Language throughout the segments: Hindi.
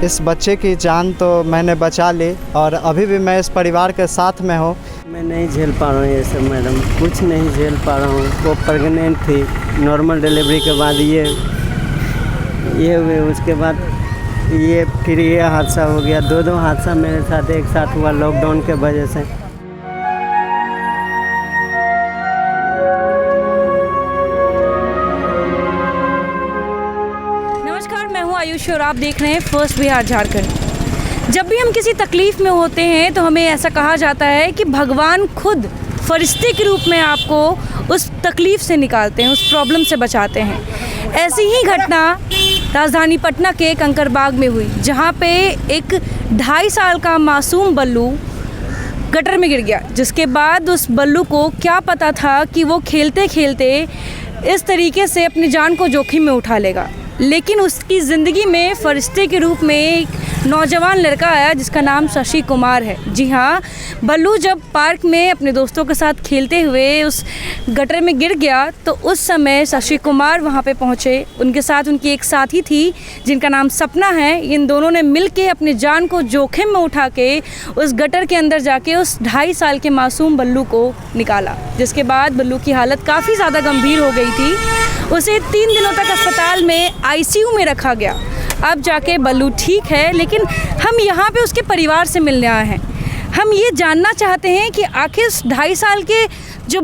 इस बच्चे की जान तो मैंने बचा ली और अभी भी मैं इस परिवार के साथ में हूँ। मैं नहीं झेल पा रहा हूँ ये सब मैडम, कुछ नहीं झेल पा रहा हूँ। वो प्रेग्नेंट थी, नॉर्मल डिलीवरी के बाद ये हुए, उसके बाद ये फिर ये हादसा हो गया। दो हादसा मेरे साथ एक साथ हुआ लॉकडाउन के वजह से। नमस्कार, मैं हूँ आयुष और आप देख रहे हैं फर्स्ट बिहार झारखंड। जब भी हम किसी तकलीफ़ में होते हैं तो हमें ऐसा कहा जाता है कि भगवान खुद फरिश्ते के रूप में आपको उस तकलीफ़ से निकालते हैं, उस प्रॉब्लम से बचाते हैं। ऐसी ही घटना राजधानी पटना के कंकरबाग में हुई, जहाँ पे एक 2.5 साल का मासूम बल्लू गटर में गिर गया, जिसके बाद उस बल्लू को क्या पता था कि वो खेलते खेलते इस तरीके से अपनी जान को जोखिम में उठा लेगा। लेकिन उसकी ज़िंदगी में फरिश्ते के रूप में एक नौजवान लड़का आया जिसका नाम शशि कुमार है। जी हाँ, बल्लू जब पार्क में अपने दोस्तों के साथ खेलते हुए उस गटर में गिर गया तो उस समय शशि कुमार वहाँ पे पहुँचे। उनके साथ उनकी एक साथी थी जिनका नाम सपना है। इन दोनों ने मिलके अपनी जान को जोखिम में उठा के उस गटर के अंदर जाके उस 2.5 साल के मासूम बल्लू को निकाला, जिसके बाद बल्लू की हालत काफ़ी ज़्यादा गंभीर हो गई थी। उसे 3 दिनों तक अस्पताल में आईसीयू में रखा गया। अब जाके बल्लू ठीक है, लेकिन हम यहाँ पे उसके परिवार से मिलने आए हैं। हम ये जानना चाहते हैं कि आखिर 2.5 साल के जो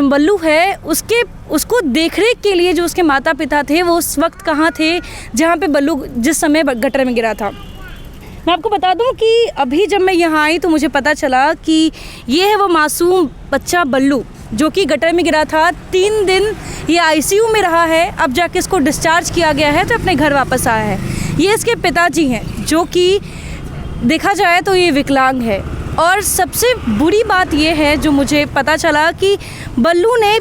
बल्लू है उसको देखरेख के लिए जो उसके माता पिता थे वो उस वक्त कहाँ थे जहाँ पे बल्लू जिस समय गटर में गिरा था। मैं आपको बता दूं कि अभी जब मैं यहाँ आई तो मुझे पता चला कि ये है वो मासूम बच्चा बल्लू जो कि गटर में गिरा था। 3 दिन ये आईसीयू में रहा है। अब जाके इसको डिस्चार्ज किया गया है तो अपने घर वापस आया है। ये इसके पिताजी हैं जो कि देखा जाए तो ये विकलांग है। और सबसे बुरी बात ये है जो मुझे पता चला कि बल्लू ने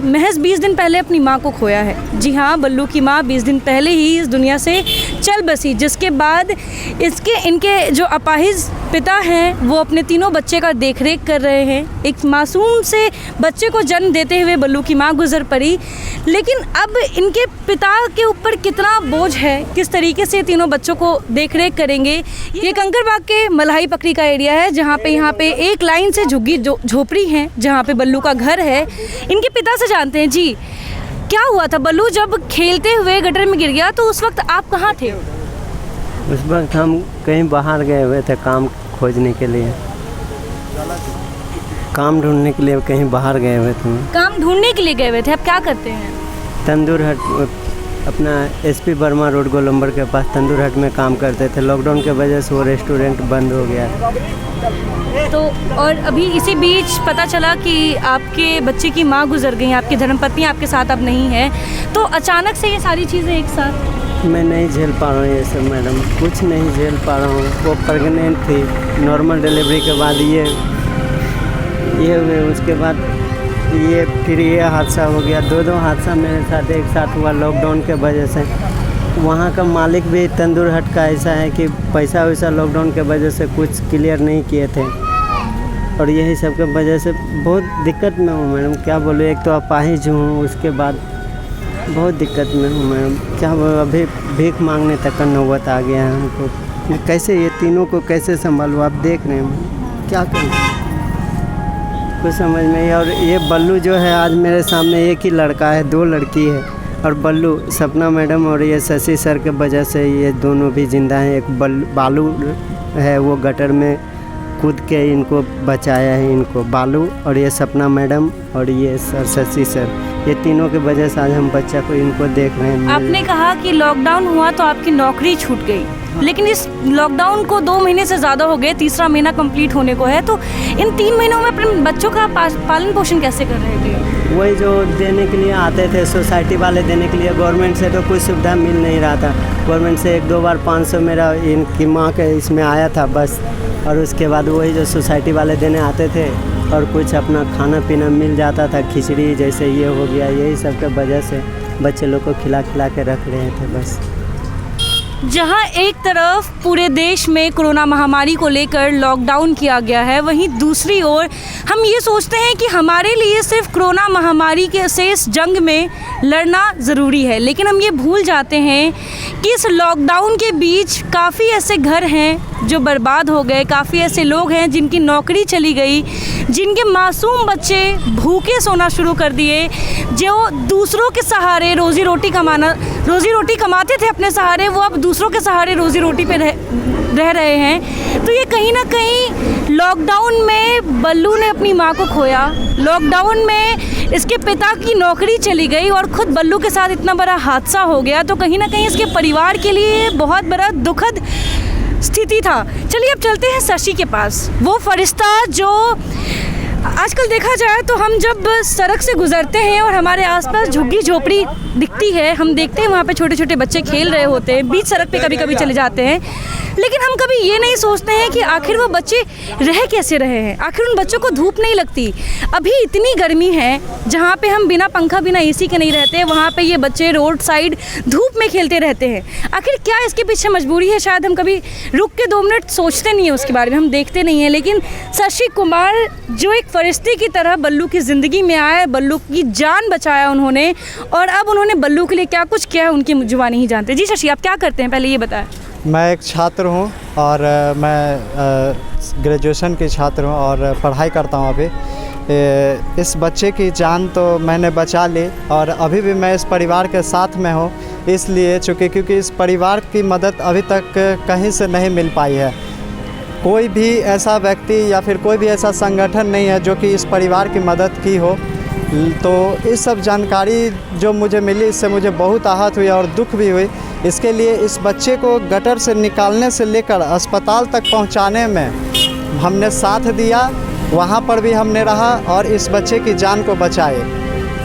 महज 20 दिन पहले अपनी माँ को खोया है। जी हाँ, बल्लू की माँ 20 दिन पहले ही इस दुनिया से चल बसी, जिसके बाद इनके जो अपाहिज पिता हैं वो अपने तीनों बच्चे का देखरेख कर रहे हैं। एक मासूम से बच्चे को जन्म देते हुए बल्लू की माँ गुजर पड़ी, लेकिन अब इनके पिता के ऊपर कितना बोझ है, किस तरीके से तीनों बच्चों को देखरेख करेंगे। ये कंकरबाग के मल्हाई पकड़ी का एरिया है जहाँ पे एक लाइन से झुग्गी झोपड़ी हैं जहाँ पे बल्लू का घर है। इनके पिता से जानते हैं। जी, क्या हुआ था? बल्लू जब खेलते हुए गटर में गिर गया तो उस वक्त आप कहाँ थे? उस वक्त हम कहीं बाहर गए हुए थे काम खोजने के लिए, काम ढूंढने के लिए कहीं बाहर गए हुए थे। काम ढूंढने के लिए गए हुए थे? आप क्या करते हैं? तंदूर हट, अपना एसपी वर्मा रोड गोलंबर के पास तंदूर हट में काम करते थे। लॉकडाउन के वजह से वो रेस्टोरेंट बंद हो गया। तो और अभी इसी बीच पता चला कि आपके बच्चे की माँ गुजर गई, आपकी धर्मपत्नी आपके साथ अब नहीं है, तो अचानक से ये सारी चीज़ें एक साथ। मैं नहीं झेल पा रहा हूँ ये सब मैडम, कुछ नहीं झेल पा रहा हूँ। वो प्रेग्नेंट थी, नॉर्मल डिलीवरी के बाद ये हुए, उसके बाद ये फिर ये हादसा हो गया। दो हादसा मेरे साथ एक साथ हुआ लॉकडाउन के वजह से। वहाँ का मालिक भी तंदूर हट का ऐसा है कि पैसा वैसा लॉकडाउन के वजह से कुछ क्लियर नहीं किए थे, और यही सब के वजह से बहुत दिक्कत में हूँ मैडम। क्या बोलूँ, एक तो अपाहिज हूँ, उसके बाद बहुत दिक्कत में हूँ मैडम। क्या बोलूँ, अभी भीख मांगने तक का नौबत आ गया है हमको। कैसे ये तीनों को कैसे संभालूँ? आप देख रहे हैं, क्या करूँ कुछ समझ में। और ये बल्लू जो है, आज मेरे सामने एक ही लड़का है, 2 लड़की है, और बल्लू सपना मैडम और ये शशि सर के वजह से ये दोनों भी जिंदा हैं। एक बालू है, वो गटर में कूद के इनको बचाया है, इनको बालू, और ये सपना मैडम और ये सर शशि सर, ये तीनों की वजह से आज हम बच्चा को इनको देख रहे हैं। आपने कहा कि लॉकडाउन हुआ तो आपकी नौकरी छूट गई, लेकिन इस लॉकडाउन को 2 महीने से ज़्यादा हो गए, 3रा महीना कंप्लीट होने को है, तो इन 3 महीनों में अपने बच्चों का पालन पोषण कैसे कर रहे थे? वही जो देने के लिए आते थे सोसाइटी वाले देने के लिए, गवर्नमेंट से तो कोई सुविधा मिल नहीं रहा था। गवर्नमेंट से 1-2 बार 500 मेरा इनकी माँ के इसमें आया था बस, और उसके बाद वही जो सोसाइटी वाले देने आते थे और कुछ अपना खाना पीना मिल जाता था, खिचड़ी जैसे ये हो गया, यही सब के वजह से बच्चे लोग को खिला के रख रहे थे बस। जहां एक तरफ पूरे देश में कोरोना महामारी को लेकर लॉकडाउन किया गया है, वहीं दूसरी ओर हम ये सोचते हैं कि हमारे लिए सिर्फ कोरोना महामारी के से इस जंग में लड़ना ज़रूरी है, लेकिन हम ये भूल जाते हैं कि इस लॉकडाउन के बीच काफ़ी ऐसे घर हैं जो बर्बाद हो गए, काफ़ी ऐसे लोग हैं जिनकी नौकरी चली गई, जिनके मासूम बच्चे भूखे सोना शुरू कर दिए, जो दूसरों के सहारे रोज़ी रोटी कमाते थे अपने सहारे, वो अब दूसरों के सहारे रोज़ी रोटी पे रह रहे हैं। तो ये कहीं ना कहीं लॉकडाउन में बल्लू ने अपनी माँ को खोया, लॉकडाउन में इसके पिता की नौकरी चली गई और ख़ुद बल्लू के साथ इतना बड़ा हादसा हो गया, तो कहीं ना कहीं इसके परिवार के लिए बहुत बड़ा दुखद स्थिति था। चलिए अब चलते हैं शशि के पास, वो फरिश्ता जो आजकल देखा जाए तो हम जब सड़क से गुजरते हैं और हमारे आसपास झुग्गी झोपड़ी दिखती है, हम देखते हैं वहाँ पे छोटे छोटे बच्चे खेल रहे होते हैं, बीच सड़क पे कभी कभी चले जाते हैं, लेकिन हम कभी ये नहीं सोचते हैं कि आखिर वो बच्चे रह कैसे रहे हैं, आखिर उन बच्चों को धूप नहीं लगती। अभी इतनी गर्मी है, जहाँ पे हम बिना पंखा बिना एसी के नहीं रहते, वहाँ पे ये बच्चे रोड साइड धूप में खेलते रहते हैं। आखिर क्या इसके पीछे मजबूरी है? शायद हम कभी रुक के 2 मिनट सोचते नहीं हैं उसके बारे में, हम देखते नहीं हैं। लेकिन शशि कुमार जो एक फरिश्ते की तरह बल्लू की ज़िंदगी में आए, बल्लू की जान बचाया उन्होंने, और अब उन्होंने बल्लू के लिए क्या कुछ किया है उनकी जुबानी ही जानते। जी शशि, आप क्या करते हैं, पहले ये बताएं। मैं एक छात्र हूँ और मैं ग्रेजुएशन की छात्र हूँ और पढ़ाई करता हूँ अभी। इस बच्चे की जान तो मैंने बचा ली और अभी भी मैं इस परिवार के साथ में हूँ, इसलिए क्योंकि इस परिवार की मदद अभी तक कहीं से नहीं मिल पाई है। कोई भी ऐसा व्यक्ति या फिर कोई भी ऐसा संगठन नहीं है जो कि इस परिवार की मदद की हो। तो इस सब जानकारी जो मुझे मिली, इससे मुझे बहुत आहत हुई और दुख भी हुई। इसके लिए इस बच्चे को गटर से निकालने से लेकर अस्पताल तक पहुंचाने में हमने साथ दिया, वहां पर भी हमने रहा और इस बच्चे की जान को बचाए।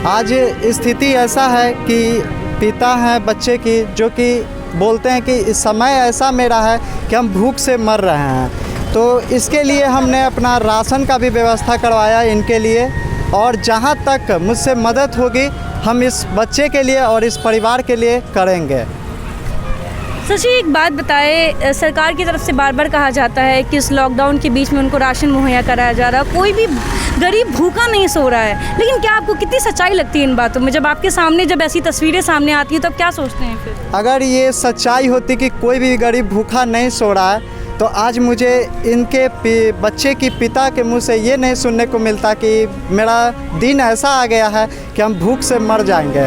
आज स्थिति ऐसा है कि पिता हैं बच्चे की जो कि बोलते हैं कि इस समय ऐसा मेरा है कि हम भूख से मर रहे हैं। तो इसके लिए हमने अपना राशन का भी व्यवस्था करवाया इनके लिए, और जहां तक मुझसे मदद होगी हम इस बच्चे के लिए और इस परिवार के लिए करेंगे। शशि, एक बात बताए, सरकार की तरफ से बार बार कहा जाता है कि इस लॉकडाउन के बीच में उनको राशन मुहैया कराया जा रहा है, कोई भी गरीब भूखा नहीं सो रहा है, लेकिन क्या आपको कितनी सच्चाई लगती है इन बातों में? जब आपके सामने जब ऐसी तस्वीरें सामने आती हैं तब क्या सोचते हैं फिर? अगर ये सच्चाई होती कि कोई भी गरीब भूखा नहीं सो रहा है तो आज मुझे इनके बच्चे की पिता के मुंह से ये नहीं सुनने को मिलता कि मेरा दिन ऐसा आ गया है कि हम भूख से मर जाएंगे।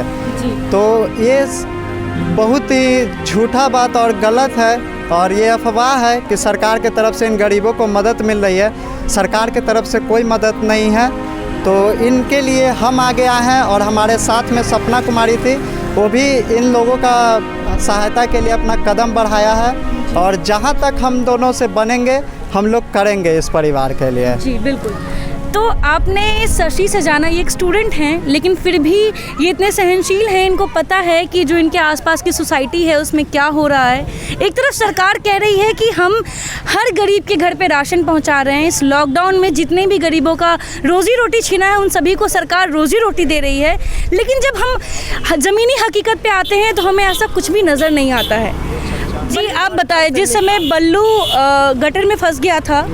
तो ये बहुत ही झूठा बात और गलत है, और ये अफवाह है कि सरकार के तरफ से इन गरीबों को मदद मिल रही है। सरकार के तरफ से कोई मदद नहीं है। तो इनके लिए हम आगे आए हैं और हमारे साथ में सपना कुमारी थी, वो भी इन लोगों का सहायता के लिए अपना कदम बढ़ाया है, और जहाँ तक हम दोनों से बनेंगे हम लोग करेंगे इस परिवार के लिए। जी बिल्कुल। तो आपने शशि से जाना, ये एक स्टूडेंट हैं, लेकिन फिर भी ये इतने सहनशील हैं, इनको पता है कि जो इनके आसपास की सोसाइटी है उसमें क्या हो रहा है। एक तरफ सरकार कह रही है कि हम हर गरीब के घर पे राशन पहुंचा रहे हैं, इस लॉकडाउन में जितने भी गरीबों का रोज़ी रोटी छीना है उन सभी को सरकार रोज़ी रोटी दे रही है, लेकिन जब हम ज़मीनी हकीकत पे आते हैं तो हमें ऐसा कुछ भी नज़र नहीं आता है। जी आप बताएं, जिस समय बल्लू गटर में फंस गया था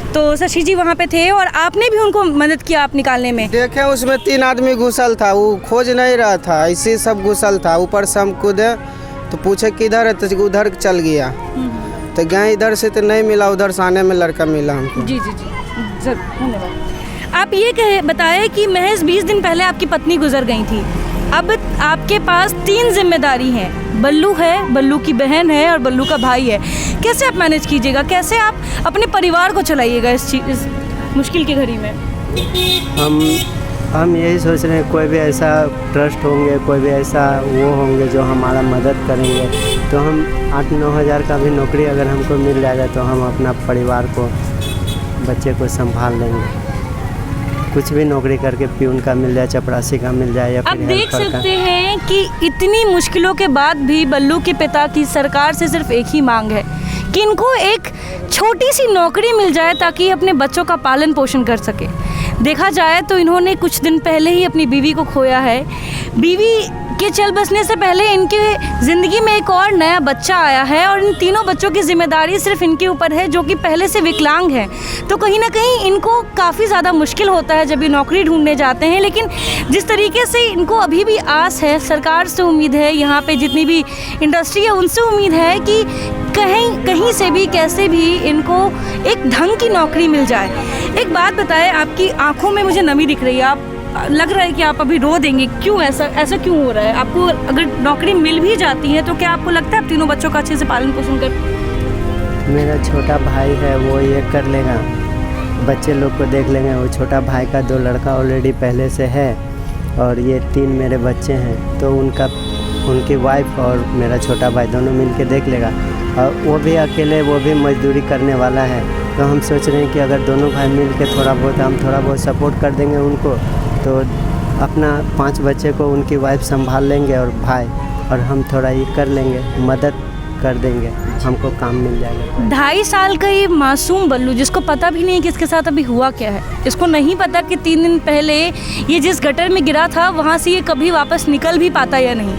तो शशि जी वहाँ पे थे और आपने भी उनको मदद किया आप निकालने में? देखे उसमें 3 आदमी घुसल था, वो खोज नहीं रहा था, ऐसे सब घुसल था। ऊपर से हम कूदे तो पूछे किधर है, तो उधर चल गया। तो गए इधर से तो नहीं मिला, उधर से आने में लड़का मिला हमको। जी जी जी जरूर, धन्यवाद। आप ये बताएं कि महज 20 दिन पहले आपकी पत्नी गुजर गई थी, अब आपके पास 3 जिम्मेदारी हैं, बल्लू है, बल्लू की बहन है और बल्लू का भाई है। कैसे आप मैनेज कीजिएगा, कैसे आप अपने परिवार को चलाइएगा इस मुश्किल की घड़ी में? हम यही सोच रहे हैं, कोई भी ऐसा ट्रस्ट होंगे, कोई भी ऐसा वो होंगे जो हमारा मदद करेंगे, तो हम 8-9 हज़ार का भी नौकरी अगर हमको मिल जाएगा तो हम अपना परिवार को, बच्चे को संभाल लेंगे। कुछ भी नौकरी करके प्यून का मिल जाए, चपरासी का मिल जाए, या फिर आप देख सकते हैं कि इतनी मुश्किलों के बाद भी बल्लू के पिता की सरकार से सिर्फ एक ही मांग है कि इनको एक छोटी सी नौकरी मिल जाए ताकि अपने बच्चों का पालन पोषण कर सके। देखा जाए तो इन्होंने कुछ दिन पहले ही अपनी बीवी को खोया है। बीवी के चल बसने से पहले इनके ज़िंदगी में एक और नया बच्चा आया है और इन तीनों बच्चों की जिम्मेदारी सिर्फ इनके ऊपर है, जो कि पहले से विकलांग हैं। तो कहीं ना कहीं इनको काफ़ी ज़्यादा मुश्किल होता है जब ये नौकरी ढूंढने जाते हैं। लेकिन जिस तरीके से इनको अभी भी आस है, सरकार से उम्मीद है, यहाँ पे जितनी भी इंडस्ट्री है उनसे उम्मीद है कि कहीं से भी कैसे भी इनको एक ढंग की नौकरी मिल जाए। एक बात बताएं, आपकी आंखों में मुझे नमी दिख रही है, आप लग रहा है कि आप अभी रो देंगे। क्यों ऐसा क्यों हो रहा है? आपको अगर नौकरी मिल भी जाती है तो क्या आपको लगता है आप तीनों बच्चों का अच्छे से पालन पोषण कर? मेरा छोटा भाई है, वो ये कर लेगा, बच्चे लोग को देख लेंगे। वो छोटा भाई का 2 लड़का ऑलरेडी पहले से है और ये 3 मेरे बच्चे हैं, तो उनकी वाइफ और मेरा छोटा भाई दोनों मिल के देख लेगा। और वो भी अकेले, वो भी मजदूरी करने वाला है। तो हम सोच रहे हैं कि अगर दोनों भाई मिल के हम थोड़ा बहुत सपोर्ट कर देंगे उनको, तो अपना 5 बच्चे को उनकी वाइफ संभाल लेंगे और भाई, और हम थोड़ा ये कर लेंगे, मदद कर देंगे, हमको काम मिल जाएगा। 2.5 साल का ये मासूम बल्लू, जिसको पता भी नहीं कि इसके साथ अभी हुआ क्या है, इसको नहीं पता कि 3 दिन पहले ये जिस गटर में गिरा था वहाँ से ये कभी वापस निकल भी पाता या नहीं।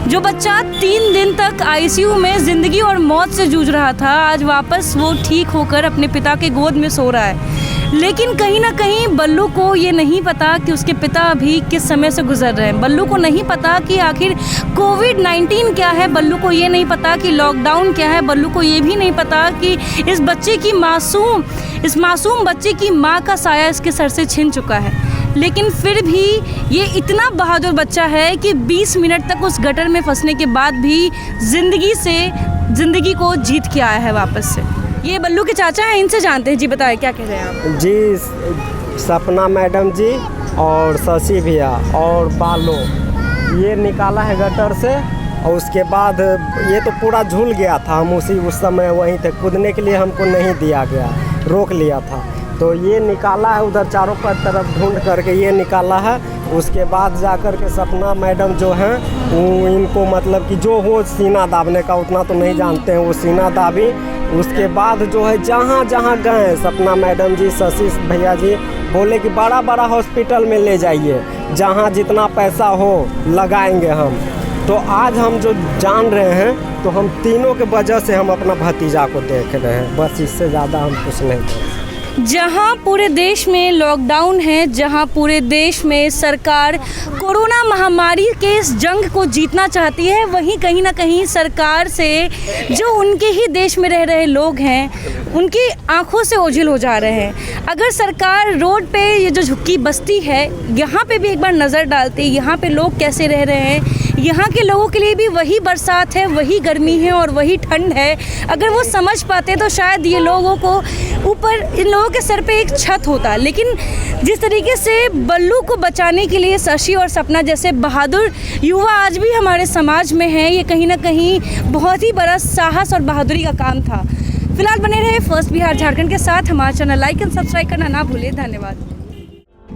जो बच्चा 3 दिन तक आईसीयू में ज़िंदगी और मौत से जूझ रहा था, आज वापस वो ठीक होकर अपने पिता के गोद में सो रहा है। लेकिन कहीं ना कहीं बल्लू को ये नहीं पता कि उसके पिता अभी किस समय से गुजर रहे हैं। बल्लू को नहीं पता कि आखिर कोविड-19 क्या है, बल्लू को ये नहीं पता कि लॉकडाउन क्या है, बल्लू को ये भी नहीं पता कि इस मासूम बच्चे की माँ का साया इसके सर से छिन चुका है। लेकिन फिर भी ये इतना बहादुर बच्चा है कि 20 मिनट तक उस गटर में फंसने के बाद भी ज़िंदगी को जीत के आया है वापस से। ये बल्लू के चाचा हैं, इनसे जानते हैं। जी बताएं, क्या कह रहे हैं आप? जी, सपना मैडम जी और शशि भैया और बालो ये निकाला है गटर से, और उसके बाद ये तो पूरा झूल गया था। हम उस समय वहीं थे, कूदने के लिए हमको नहीं दिया गया, रोक लिया था। तो ये निकाला है, उधर चारों तरफ ढूंढ करके ये निकाला है। उसके बाद जा कर के सपना मैडम जो हैं वो इनको मतलब कि जो हो सीना दाबने का उतना तो नहीं जानते हैं, वो सीना दाबी। उसके बाद जो है जहाँ जहाँ गए सपना मैडम जी, शशि भैया जी बोले कि बड़ा बड़ा हॉस्पिटल में ले जाइए, जहाँ जितना पैसा हो लगाएंगे हम। तो आज हम जो जान रहे हैं तो हम तीनों के वजह से हम अपना भतीजा को देख रहे हैं, बस इससे ज़्यादा हम कुछ नहीं करें। जहां पूरे देश में लॉकडाउन है, जहां पूरे देश में सरकार कोरोना महामारी के इस जंग को जीतना चाहती है, वहीं कहीं ना कहीं सरकार से जो उनके ही देश में रह रहे लोग हैं उनकी आंखों से ओझल हो जा रहे हैं। अगर सरकार रोड पे ये जो झुग्गी बस्ती है यहाँ पे भी एक बार नज़र डालती, यहाँ पे लोग कैसे रह रहे हैं, यहाँ के लोगों के लिए भी वही बरसात है, वही गर्मी है और वही ठंड है, अगर वो समझ पाते तो शायद ये लोगों को ऊपर इन लोगों के सर पे एक छत होता। लेकिन जिस तरीके से बल्लू को बचाने के लिए शशि और सपना जैसे बहादुर युवा आज भी हमारे समाज में हैं, ये कहीं ना कहीं बहुत ही बड़ा साहस और बहादुरी का काम था। फिलहाल बने रहे फर्स्ट बिहार झारखंड के साथ। हमारा चैनल लाइक एंड सब्सक्राइब करना ना भूलें। धन्यवाद।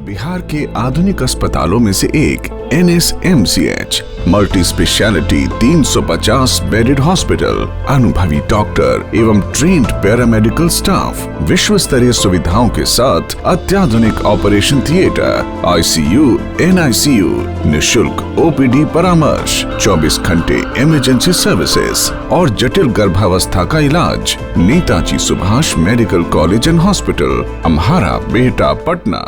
बिहार के आधुनिक अस्पतालों में से एक NSMCH multi speciality 350 bedded hospital, अनुभवी डॉक्टर एवं ट्रेन्ड पैरामेडिकल स्टाफ, विश्व स्तरीय सुविधाओं के साथ अत्याधुनिक ऑपरेशन थिएटर, ICU, NICU, निशुल्क OPD परामर्श, 24 घंटे इमरजेंसी सर्विसेज और जटिल गर्भावस्था का इलाज। Netaji Subhash medical college and hospital, Amhara, Bihta, Patna.